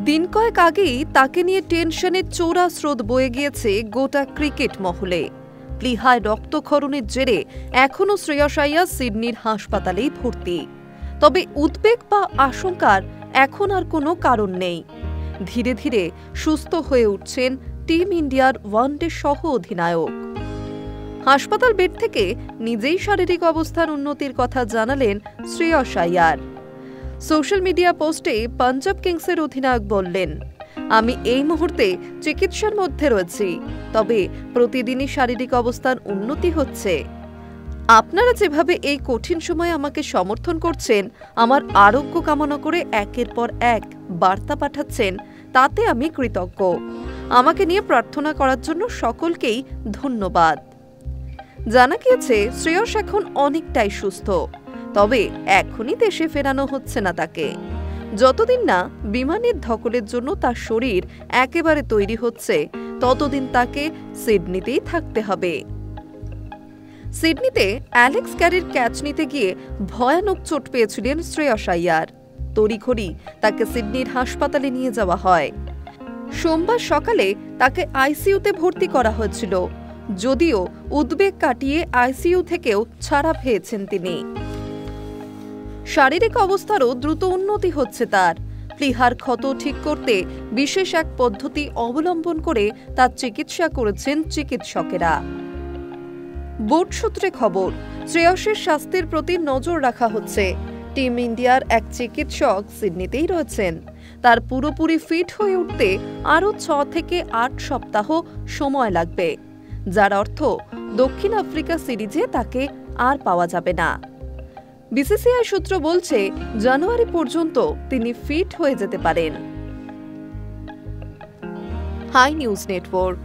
দিন কয়েক আগেই তাকে নিয়ে টেনশনের চোরা স্রোত বয়ে গিয়েছে গোটা ক্রিকেট মহলে। প্লীহায় রক্তক্ষরণের জেরে এখনও শ্রেয়স আইয়ার সিডনির হাসপাতালেই ভর্তি। তবে উদ্বেগ বা আশঙ্কার এখন আর কোনো কারণ নেই। ধীরে ধীরে সুস্থ হয়ে উঠছেন টিম ইন্ডিয়ার ওয়ানডে সহ অধিনায়ক। হাসপাতাল বেড থেকে নিজেই শারীরিক অবস্থার উন্নতির কথা জানালেন শ্রেয়স আইয়ার। সোশ্যাল মিডিয়া পোস্টে পাঞ্জাব কিংসের অধিনায়ক বললেন, আমি এই মুহূর্তে চিকিৎসার মধ্যে রয়েছি, তবে প্রতিদিনই শারীরিক অবস্থার উন্নতি হচ্ছে। আপনারা যেভাবে এই কঠিন সময়ে আমাকে সমর্থন করছেন, আমার আরোগ্য কামনা করে একের পর এক বার্তা পাঠাচ্ছেন, তাতে আমি কৃতজ্ঞ। আমাকে নিয়ে প্রার্থনা করার জন্য সকলকেই ধন্যবাদ। জানা গিয়েছে শ্রেয়স এখন অনেকটাই সুস্থ, তবে এখনই দেশে ফেরানো হচ্ছে না তাকে। যতদিন না বিমানের ধকলের জন্য তার শরীর একেবারে তৈরি হচ্ছে, ততদিন তাকে সিডনিতেই থাকতে হবে। সিডনিতে অ্যালেক্স ক্যারির ক্যাচ নিতে গিয়ে ভয়ানক চোট পেয়েছিলেন শ্রেয়স আইয়ার। তড়িঘড়ি তাকে সিডনির হাসপাতালে নিয়ে যাওয়া হয়। সোমবার সকালে তাকে আইসিইউতে ভর্তি করা হয়েছিল, যদিও উদ্বেগ কাটিয়ে আইসিইউ থেকেও ছাড়া পেয়েছেন তিনি। শারীরিক অবস্থারও দ্রুত উন্নতি হচ্ছে তার। প্লীহার ক্ষত ঠিক করতে বিশেষ এক পদ্ধতি অবলম্বন করে তার চিকিৎসা করেছেন চিকিৎসকেরা। বোর্ড সূত্রে খবর, শ্রেয়সের স্বাস্থ্যের প্রতি নজর রাখা হচ্ছে। টিম ইন্ডিয়ার এক চিকিৎসক সিডনিতেই রয়েছেন। তার পুরোপুরি ফিট হয়ে উঠতে আরও 6 থেকে 8 সপ্তাহ সময় লাগবে, যার অর্থ দক্ষিণ আফ্রিকা সিরিজে তাকে আর পাওয়া যাবে না। বিসিসিআই সূত্র বলছে, জানুয়ারি পর্যন্ত তিনি ফিট হয়ে যেতে পারেন। Hi News network.